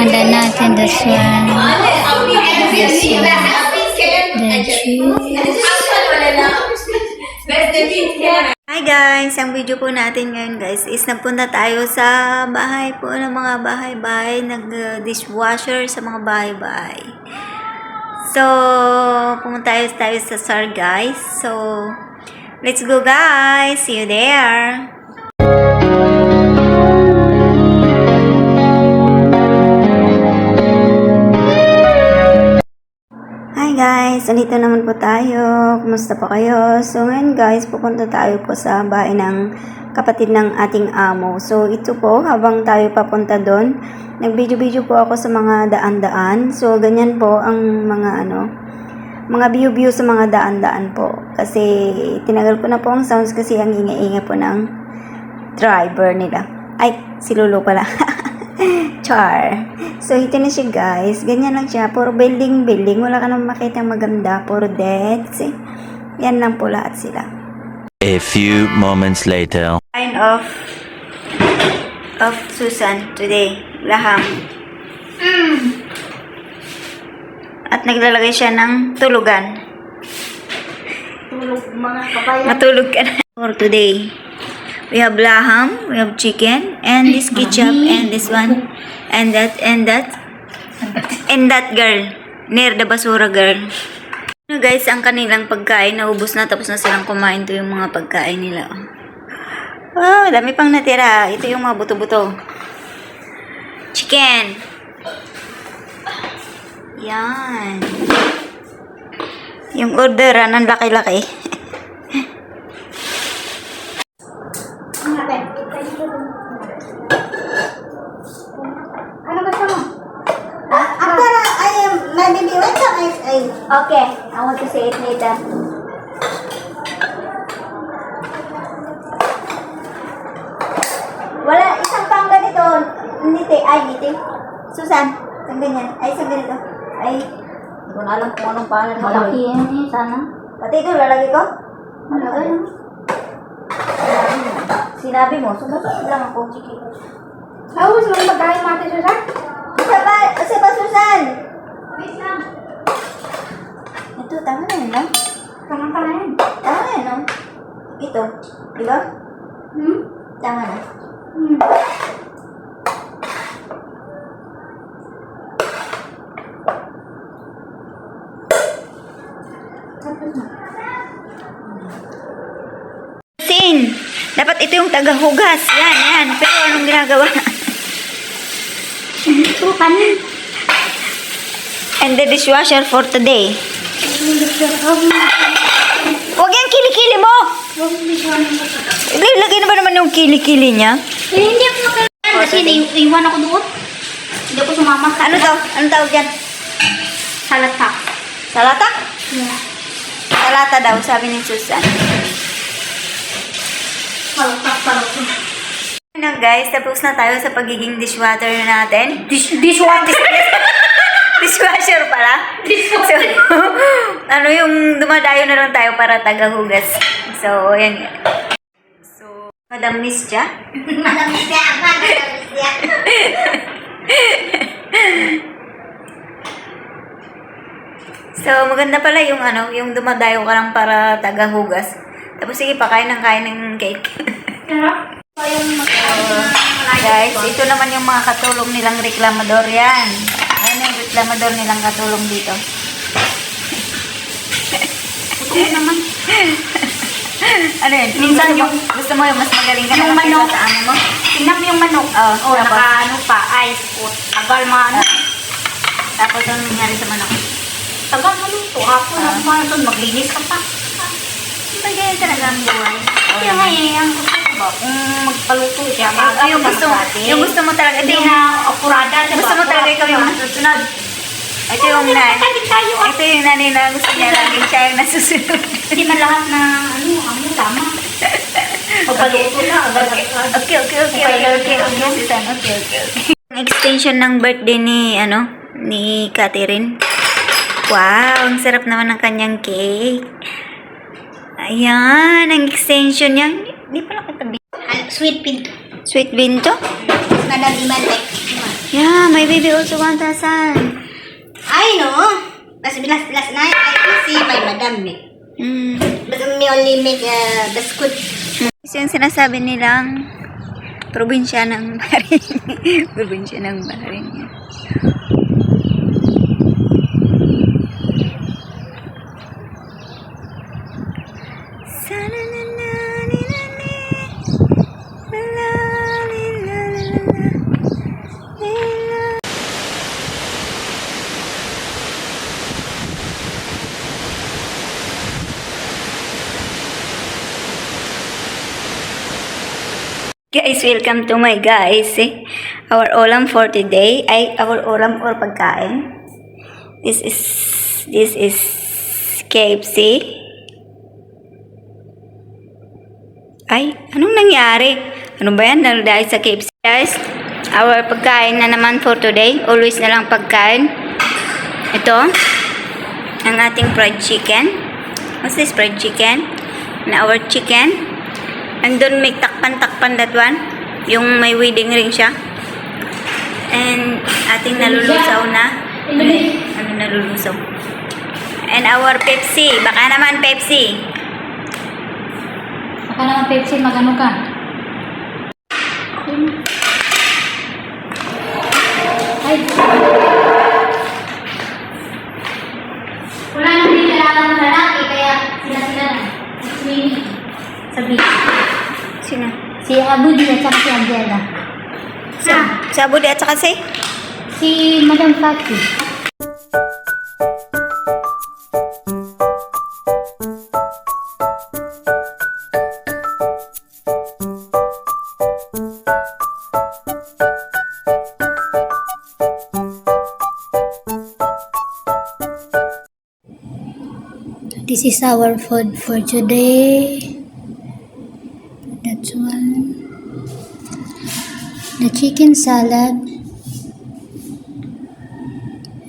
Handa natin this one. This one. The juice. Hi guys! Ang video po natin ngayon guys is nagpunta tayo sa bahay po ng mga bahay-bahay, nag-dishwasher sa mga bahay-bahay. So, pumunta tayo sa SAR guys. So, let's go guys! See you there! Hi guys! Andito naman po tayo. Kumusta po kayo? So ngayon guys, pupunta tayo po sa bahay ng kapatid ng ating amo. So ito po, habang tayo papunta doon, nag-video-video po ako sa mga daan-daan. So ganyan po ang mga view-view sa mga daan-daan po. Kasi tinagal ko na po ang sounds kasi ang ingay-ingay po ng driver nila. Ay, si Lolo pala. Char. So, ito na siya guys. Ganyan lang siya. Puro building. Wala ka nang makita maganda. Puro deaths. Yan lang po lahat sila. A few moments later. Kind of Susan today. Laham. At naglalagay siya ng tulugan. Tulog mga kabayan. Matulog ka na. For today. We have laham, we have chicken, and this ketchup, and this one, and that girl, near the basura girl. Guys, ang kanilang pagkain, naubos na, tapos na silang kumain. Ito yung mga pagkain nila. Oh, dami pang natira. Ito yung mga buto-buto. Chicken. Yan. Yung orderan, ang laki-laki. Ano gusto mo? Maybe wait lang. Okay, I want to say it later. Wala, isang pang ganito. Niti. Susan, isang ganyan. Ay, isang ganito. Ay, hindi ko na alam kung anong pangalan. Malaki yan eh, sana. Pati ito, lalagay ko? Malagay mo. Sinabi mo, sumasunod lang ako. Chiki. Oh, gusto mo magkain mo ate Susan? Isa pa, Susan? Wait lang. Ito, tama na yun, no? Tama ka na yun. Tama na yun, no? Ito, di ba? Tama na. Sin, dapat ito yung tagahugas. Yan. Pero anong ginagawa? Ito, kanin. And the dishwasher for today. Huwag yung kilikili mo! Lagay na ba naman yung kilikili niya? Eh, hindi ako makailan. Kasi naiwan ako doon. Hindi ako sumama. Ano tawag dyan? Salata. Salata? Yeah. Salata daw, sabi ni Susan. Salata. Ano guys, tapos na tayo sa pagiging dishwasher natin. Dishwasher. Dishwasher pala? So, yung dumadayo na lang tayo para tagahugas. So, yan. So, Madam Miss Dia? Madam Miss Dia. So, maganda pala yung dumadayo ka lang para tagahugas. Tapos, sige, kain ng cake. Guys, ito naman yung mga katulong nilang reklamador yan. Ano yung reklamador nilang katulong dito? Ito naman. Ano yun? Minsan gusto mo yung mas magaling ka Yung na manok. sa ano mo? Tingnan mo yung manok. Oh, tapos? Naka pa, ice food. Tagal maano. Tapos ano nangyari sa manok? Tagal maluto. Hapon na kumain doon. Maglinis ka pa. Ba ganyan talaga ang buhay? Kaya nga eh, ang gusto ko ba? Kung magpaluto siya, Yung gusto mo talaga, hindi na apurada, diba? gusto mo talaga ikaw yung nasusunod. Ito yung tayo. ito yung nanay na gusto niya laging siya yung nasusunod. Hindi na lahat na, tama. Pagpaluto na, agad. Okay. Susan, okay. Ang extension ng birthday ni Catherine. Wow, ang sarap naman ng kanyang cake. Ayan, ang extension niya. Hindi pala kita. Sweet pink. Sweet bean to? Madam Iman, like, Yeah, my baby also want asan. I know. Last night, I see my madam make. But me only make biscuit. Ito yung sinasabi nilang probinsya ng Baring. Probinsya ng Baring. Guys, welcome to my guys. Our ulam for today ay our ulam or pagkain. This is KFC. Ay, anong nangyari? Ano ba yan? Dahil sa KFC. Guys, our pagkain na naman for today. Always na lang pagkain. Ito, ang ating fried chicken. What's this fried chicken? And our chicken. Andun may takpan-takpan that one. Yung may wedding ring siya. And ating nalulusaw na. Ano nalulusaw? And our Pepsi. Baka naman Pepsi. Baka naman Pepsi, magano ka? Ay. Wala nang kailangan ng lalaki, kaya sila na. Swimming. Sabi. Sino? Si Abudi at saka si Angela. Sa Abudi at saka si? Si Madam Fati. This is our food for today. That's one. The chicken salad.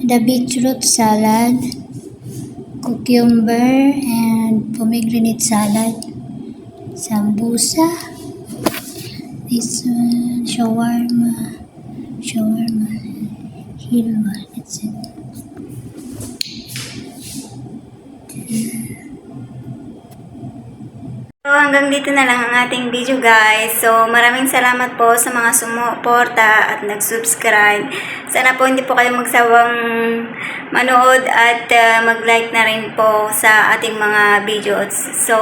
The beetroot salad. Cucumber and pomegranate salad. Sambusa. This one. Shawarma. Hilwa. That's it. So, hanggang dito na lang ang ating video guys. So, maraming salamat po sa mga sumuporta at nag-subscribe. Sana po hindi po kayo magsawang manood at mag-like na rin po sa ating mga videos. So,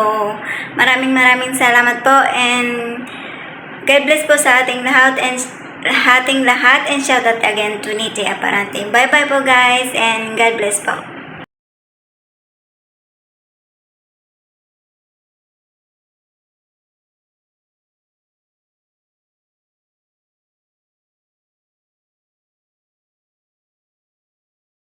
maraming salamat po and God bless po sa ating lahat and shout out again to Niti Aparante. Bye bye po guys and God bless po.